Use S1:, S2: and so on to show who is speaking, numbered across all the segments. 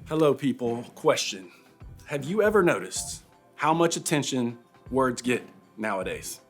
S1: Hello, people. Question. Have you ever noticed how much attention words get nowadays?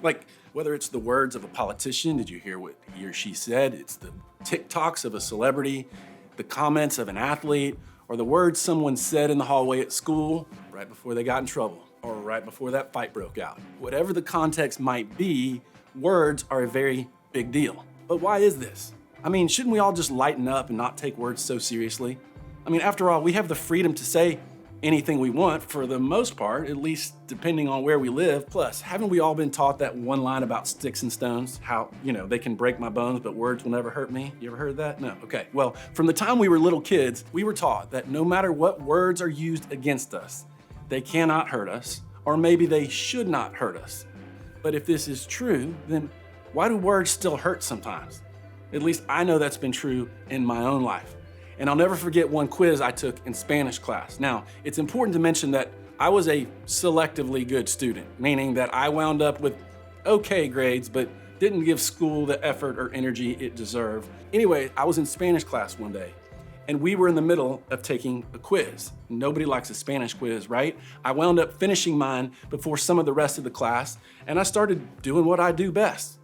S1: Like, whether it's the words of a politician, did you hear what he or she said? It's the TikToks of a celebrity, the comments of an athlete, or the words someone said in the hallway at school right before they got in trouble, or right before that fight broke out. Whatever the context might be, words are a very big deal. But why is this? I mean, shouldn't we all just lighten up and not take words so seriously? I mean, after all, we have the freedom to say anything we want for the most part, at least depending on where we live. Plus, haven't we all been taught that one line about sticks and stones? How, they can break my bones, but words will never hurt me. You ever heard that? No. Okay. Well, from the time we were little kids, we were taught that no matter what words are used against us, they cannot hurt us, or maybe they should not hurt us. But if this is true, then why do words still hurt sometimes? At least I know that's been true in my own life. And I'll never forget one quiz I took in Spanish class. Now, it's important to mention that I was a selectively good student, meaning that I wound up with okay grades, but didn't give school the effort or energy it deserved. Anyway, I was in Spanish class one day, and we were in the middle of taking a quiz. Nobody likes a Spanish quiz, right? I wound up finishing mine before some of the rest of the class, and I started doing what I do best,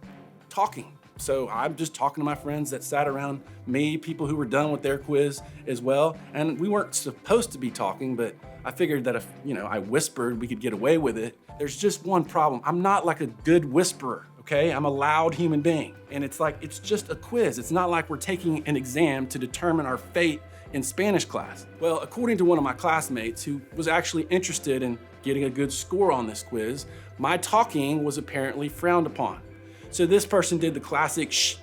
S1: talking. So I'm just talking to my friends that sat around me, people who were done with their quiz as well. And we weren't supposed to be talking, but I figured that if, I whispered, we could get away with it. There's just one problem. I'm not like a good whisperer, okay? I'm a loud human being. And it's just a quiz. It's not like we're taking an exam to determine our fate in Spanish class. Well, according to one of my classmates who was actually interested in getting a good score on this quiz, my talking was apparently frowned upon. So this person did the classic shh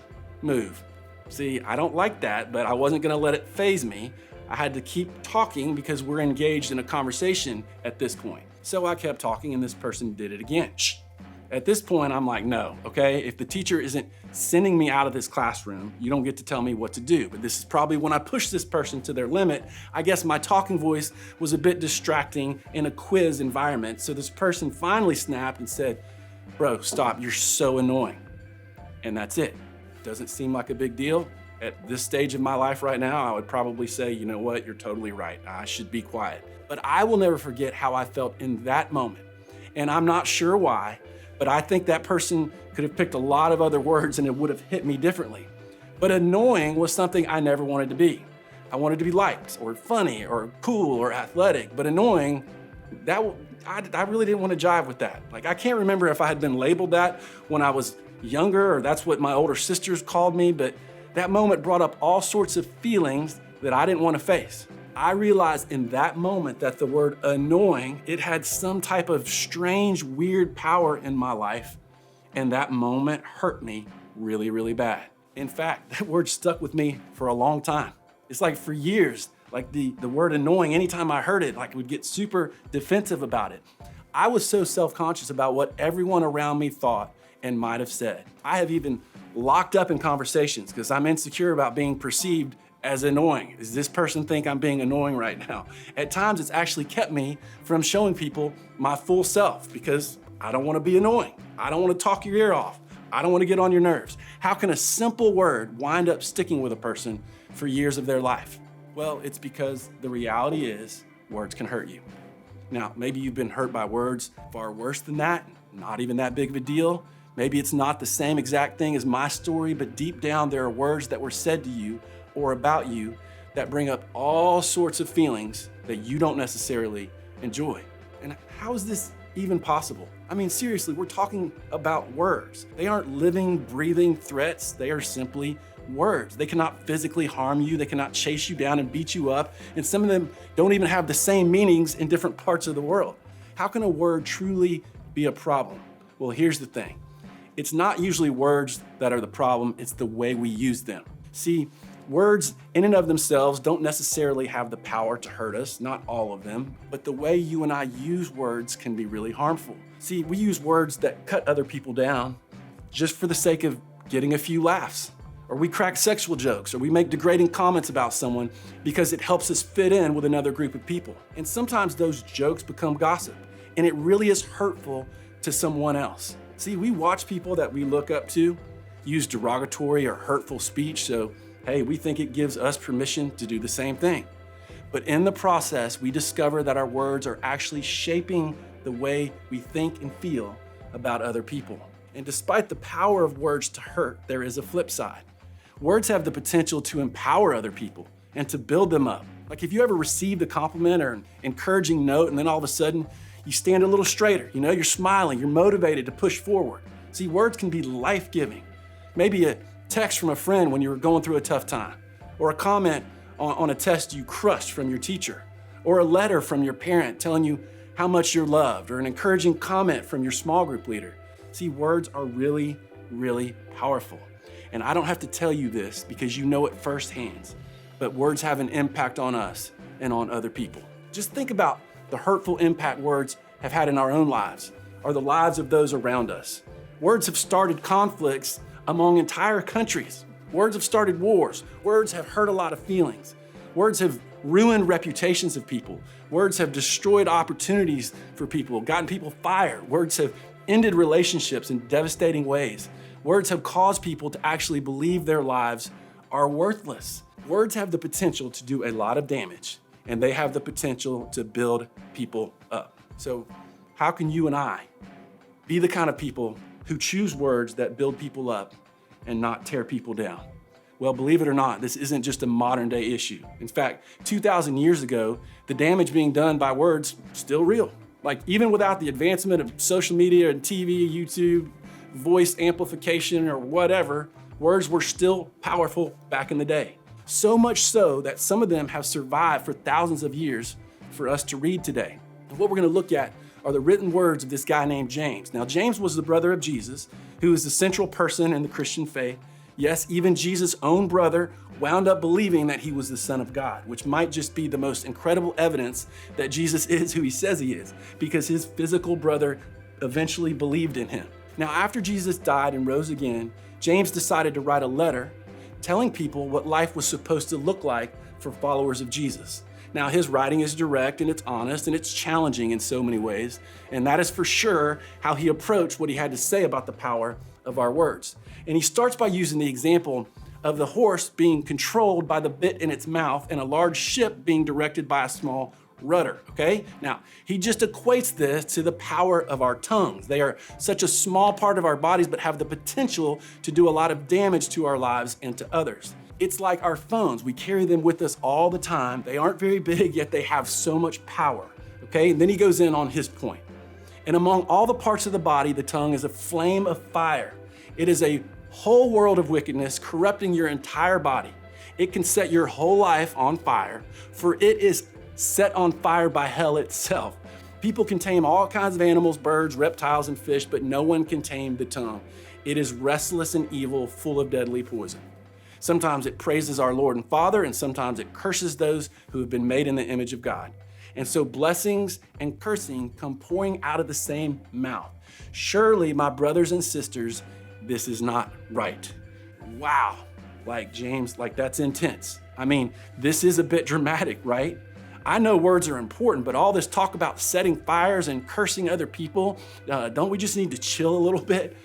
S1: move. See, I don't like that, but I wasn't gonna let it faze me. I had to keep talking because we're engaged in a conversation at this point. So I kept talking and this person did it again, shh. At this point, I'm like, no, okay? If the teacher isn't sending me out of this classroom, you don't get to tell me what to do. But this is probably when I pushed this person to their limit. I guess my talking voice was a bit distracting in a quiz environment. So this person finally snapped and said, bro, stop, you're so annoying. And that's it. Doesn't seem like a big deal. At this stage of my life right now, I would probably say, you know what, you're totally right. I should be quiet. But I will never forget how I felt in that moment. And I'm not sure why, but I think that person could have picked a lot of other words and it would have hit me differently. But annoying was something I never wanted to be. I wanted to be liked or funny or cool or athletic, but annoying, I really didn't want to jive with that. Like, I can't remember if I had been labeled that when I was younger or that's what my older sisters called me, but that moment brought up all sorts of feelings that I didn't want to face. I realized in that moment that the word annoying, it had some type of strange, weird power in my life, and that moment hurt me really, really bad. In fact, that word stuck with me for a long time. It's like for years, like the word annoying, anytime I heard it, like I would get super defensive about it. I was so self-conscious about what everyone around me thought and might have said. I have even locked up in conversations because I'm insecure about being perceived as annoying. Does this person think I'm being annoying right now? At times, it's actually kept me from showing people my full self because I don't want to be annoying. I don't want to talk your ear off. I don't want to get on your nerves. How can a simple word wind up sticking with a person for years of their life? Well, it's because the reality is words can hurt you. Now, maybe you've been hurt by words far worse than that, not even that big of a deal. Maybe it's not the same exact thing as my story, but deep down there are words that were said to you or about you that bring up all sorts of feelings that you don't necessarily enjoy. And how is this even possible? I mean, seriously, we're talking about words. They aren't living, breathing threats. They are simply words. They cannot physically harm you. They cannot chase you down and beat you up. And some of them don't even have the same meanings in different parts of the world. How can a word truly be a problem? Well, here's the thing. It's not usually words that are the problem. It's the way we use them. See, words in and of themselves don't necessarily have the power to hurt us, not all of them, but the way you and I use words can be really harmful. See, we use words that cut other people down just for the sake of getting a few laughs. Or we crack sexual jokes, or we make degrading comments about someone because it helps us fit in with another group of people. And sometimes those jokes become gossip, and it really is hurtful to someone else. See, we watch people that we look up to use derogatory or hurtful speech, so hey, we think it gives us permission to do the same thing. But in the process, we discover that our words are actually shaping the way we think and feel about other people. And despite the power of words to hurt, there is a flip side. Words have the potential to empower other people and to build them up. Like if you ever received a compliment or an encouraging note and then all of a sudden you stand a little straighter, you're smiling, you're motivated to push forward. See, words can be life-giving. Maybe a text from a friend when you were going through a tough time, or a comment on a test you crushed from your teacher, or a letter from your parent telling you how much you're loved, or an encouraging comment from your small group leader. See, words are really, really powerful. And I don't have to tell you this because you know it firsthand, but words have an impact on us and on other people. Just think about the hurtful impact words have had in our own lives or the lives of those around us. Words have started conflicts among entire countries. Words have started wars. Words have hurt a lot of feelings. Words have ruined reputations of people. Words have destroyed opportunities for people, gotten people fired. Words have ended relationships in devastating ways. Words have caused people to actually believe their lives are worthless. Words have the potential to do a lot of damage, and they have the potential to build people up. So how can you and I be the kind of people who choose words that build people up and not tear people down? Well, believe it or not, this isn't just a modern day issue. In fact, 2,000 years ago, the damage being done by words still real. Like even without the advancement of social media and TV, YouTube, voice amplification or whatever, words were still powerful back in the day. So much so that some of them have survived for thousands of years for us to read today. And what we're going to look at are the written words of this guy named James. Now, James was the brother of Jesus, who is the central person in the Christian faith. Yes, even Jesus' own brother wound up believing that he was the Son of God, which might just be the most incredible evidence that Jesus is who he says he is, because his physical brother eventually believed in him. Now, after Jesus died and rose again, James decided to write a letter telling people what life was supposed to look like for followers of Jesus. Now, his writing is direct and it's honest and it's challenging in so many ways, and that is for sure how he approached what he had to say about the power of our words. And he starts by using the example of the horse being controlled by the bit in its mouth and a large ship being directed by a small rudder, okay? Now, he just equates this to the power of our tongues. They are such a small part of our bodies, but have the potential to do a lot of damage to our lives and to others. It's like our phones. We carry them with us all the time. They aren't very big, yet they have so much power, okay? And then he goes in on his point. And among all the parts of the body, the tongue is a flame of fire. It is a whole world of wickedness, corrupting your entire body. It can set your whole life on fire, for it is set on fire by hell itself. People can tame all kinds of animals, birds, reptiles, and fish, but no one can tame the tongue. It is restless and evil, full of deadly poison. Sometimes it praises our Lord and Father, and sometimes it curses those who have been made in the image of God. And so blessings and cursing come pouring out of the same mouth. Surely, my brothers and sisters, this is not right. Wow, like James, like that's intense. I mean, this is a bit dramatic, right? I know words are important, but all this talk about setting fires and cursing other people, don't we just need to chill a little bit?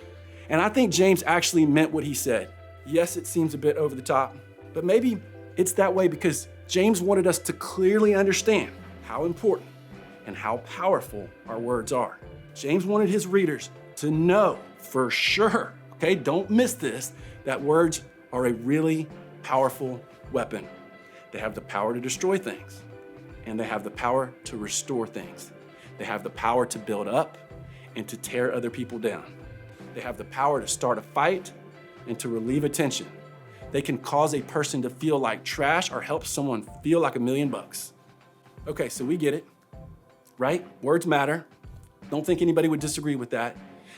S1: And I think James actually meant what he said. Yes, it seems a bit over the top, but maybe it's that way because James wanted us to clearly understand how important and how powerful our words are. James wanted his readers to know for sure, okay, don't miss this, that words are a really powerful weapon. They have the power to destroy things, and they have the power to restore things. They have the power to build up, and to tear other people down. They have the power to start a fight and to relieve a tension. They can cause a person to feel like trash or help someone feel like $1,000,000. Okay, so we get it, right? Words matter. Don't think anybody would disagree with that.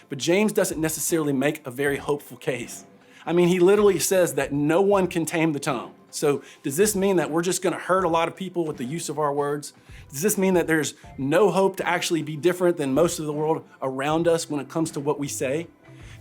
S1: But James doesn't necessarily make a very hopeful case. I mean, he literally says that no one can tame the tongue. So does this mean that we're just gonna hurt a lot of people with the use of our words? Does this mean that there's no hope to actually be different than most of the world around us when it comes to what we say?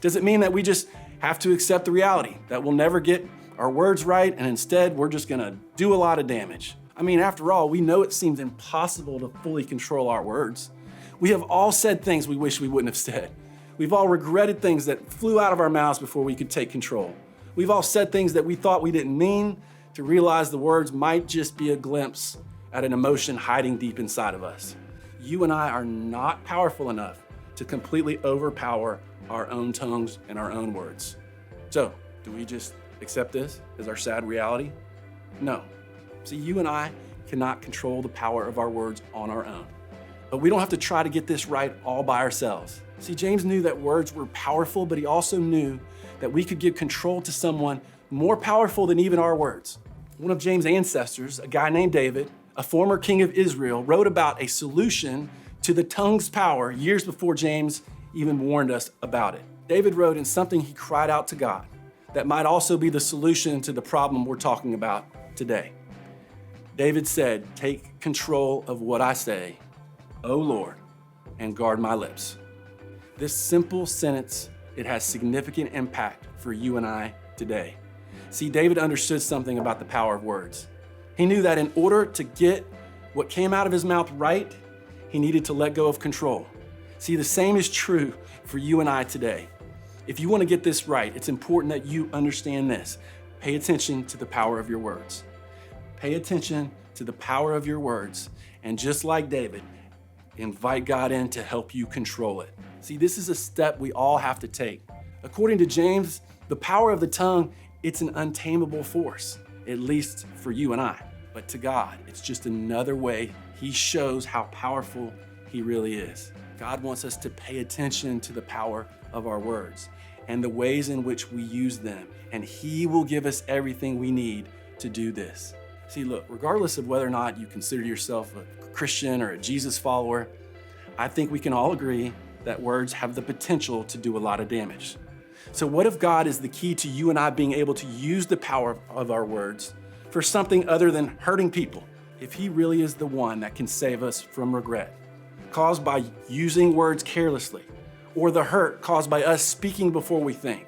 S1: Does it mean that we just have to accept the reality that we'll never get our words right and instead we're just gonna do a lot of damage? I mean, after all, we know it seems impossible to fully control our words. We have all said things we wish we wouldn't have said. We've all regretted things that flew out of our mouths before we could take control. We've all said things that we thought we didn't mean to realize the words might just be a glimpse at an emotion hiding deep inside of us. You and I are not powerful enough to completely overpower our own tongues and our own words. So, do we just accept this as our sad reality? No. See, you and I cannot control the power of our words on our own. But we don't have to try to get this right all by ourselves. See, James knew that words were powerful, but he also knew that we could give control to someone more powerful than even our words. One of James' ancestors, a guy named David, a former king of Israel, wrote about a solution to the tongue's power years before James even warned us about it. David wrote in something he cried out to God that might also be the solution to the problem we're talking about today. David said, "Take control of what I say, O Lord, and guard my lips." This simple sentence, it has significant impact for you and I today. See, David understood something about the power of words. He knew that in order to get what came out of his mouth right, he needed to let go of control. See, the same is true for you and I today. If you want to get this right, it's important that you understand this. Pay attention to the power of your words. Pay attention to the power of your words, and just like David, invite God in to help you control it. See, this is a step we all have to take. According to James, the power of the tongue, it's an untamable force, at least for you and I. But to God, it's just another way he shows how powerful he really is. God wants us to pay attention to the power of our words and the ways in which we use them, and he will give us everything we need to do this. See, look, regardless of whether or not you consider yourself a Christian or a Jesus follower, I think we can all agree that words have the potential to do a lot of damage. So what if God is the key to you and I being able to use the power of our words for something other than hurting people? If he really is the one that can save us from regret caused by using words carelessly, or the hurt caused by us speaking before we think,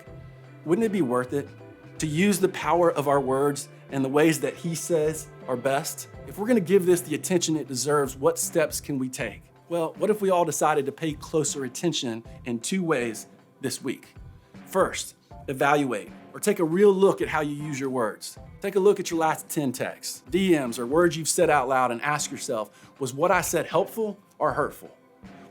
S1: wouldn't it be worth it to use the power of our words and the ways that he says are best? If we're gonna give this the attention it deserves, what steps can we take? Well, what if we all decided to pay closer attention in 2 ways this week? First, evaluate or take a real look at how you use your words. Take a look at your last 10 texts, DMs, or words you've said out loud and ask yourself, was what I said helpful or hurtful?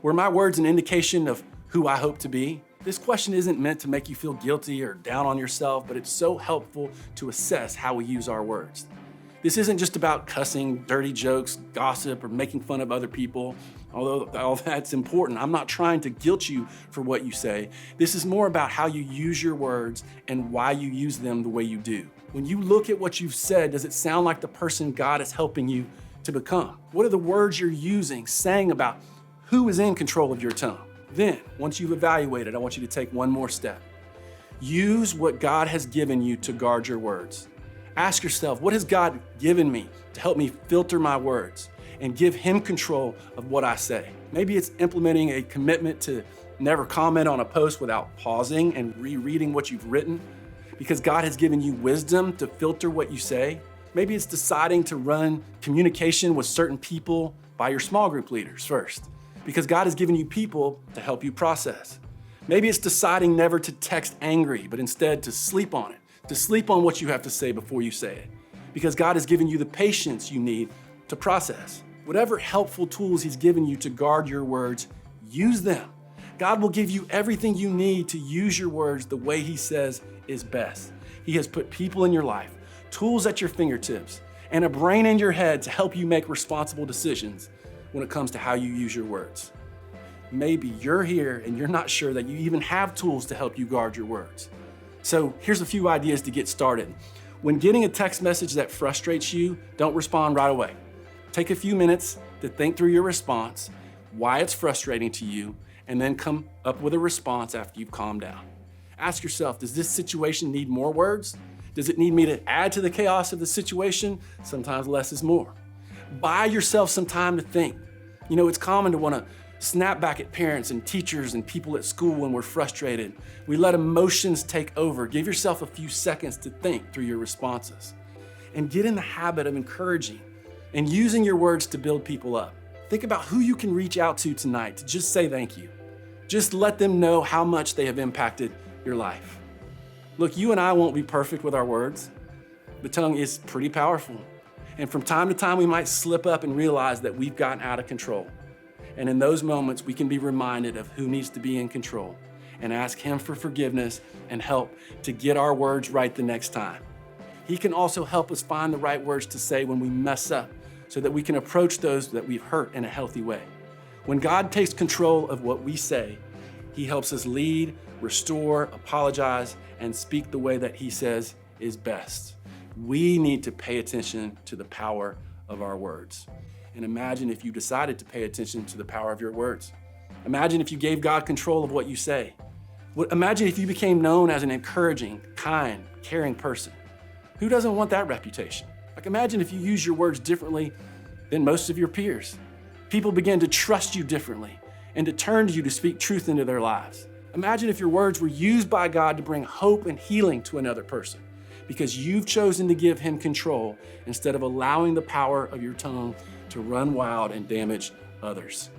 S1: Were my words an indication of who I hope to be? This question isn't meant to make you feel guilty or down on yourself, but it's so helpful to assess how we use our words. This isn't just about cussing, dirty jokes, gossip, or making fun of other people, although all that's important. I'm not trying to guilt you for what you say. This is more about how you use your words and why you use them the way you do. When you look at what you've said, does it sound like the person God is helping you to become? What are the words you're using saying about who is in control of your tongue? Then, once you've evaluated, I want you to take one more step. Use what God has given you to guard your words. Ask yourself, what has God given me to help me filter my words and give him control of what I say? Maybe it's implementing a commitment to never comment on a post without pausing and rereading what you've written, because God has given you wisdom to filter what you say. Maybe it's deciding to run communication with certain people by your small group leaders first, because God has given you people to help you process. Maybe it's deciding never to text angry, but instead to sleep on it, to sleep on what you have to say before you say it, because God has given you the patience you need to process. Whatever helpful tools he's given you to guard your words, use them. God will give you everything you need to use your words the way he says is best. He has put people in your life, tools at your fingertips, and a brain in your head to help you make responsible decisions when it comes to how you use your words. maybe you're here and you're not sure that you even have tools to help you guard your words. So here's a few ideas to get started. When getting a text message that frustrates you, don't respond right away. Take a few minutes to think through your response, why it's frustrating to you, and then come up with a response after you've calmed down. Ask yourself, does this situation need more words? Does it need me to add to the chaos of the situation? Sometimes less is more. Buy yourself some time to think. You know, it's common to want to snap back at parents and teachers and people at school when we're frustrated. We let emotions take over. Give yourself a few seconds to think through your responses. And get in the habit of encouraging and using your words to build people up. Think about who you can reach out to tonight to just say thank you. Just let them know how much they have impacted your life. Look, you and I won't be perfect with our words. The tongue is pretty powerful. And from time to time, we might slip up and realize that we've gotten out of control. And in those moments, we can be reminded of who needs to be in control and ask Him for forgiveness and help to get our words right the next time. He can also help us find the right words to say when we mess up so that we can approach those that we've hurt in a healthy way. When God takes control of what we say, He helps us lead, restore, apologize, and speak the way that He says is best. We need to pay attention to the power of our words. And imagine if you decided to pay attention to the power of your words. Imagine if you gave God control of what you say. Imagine if you became known as an encouraging, kind, caring person. Who doesn't want that reputation? Like, imagine if you use your words differently than most of your peers. People begin to trust you differently and to turn to you to speak truth into their lives. Imagine if your words were used by God to bring hope and healing to another person because you've chosen to give Him control instead of allowing the power of your tongue to run wild and damage others.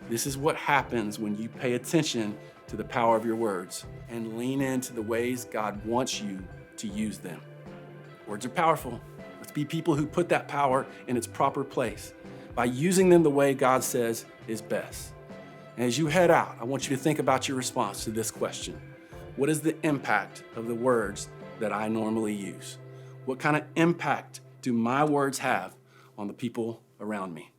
S1: This is what happens when you pay attention to the power of your words and lean into the ways God wants you to use them. Words are powerful. Let's be people who put that power in its proper place by using them the way God says is best. And as you head out, I want you to think about your response to this question. What is the impact of the words that I normally use? What kind of impact do my words have on the people around me?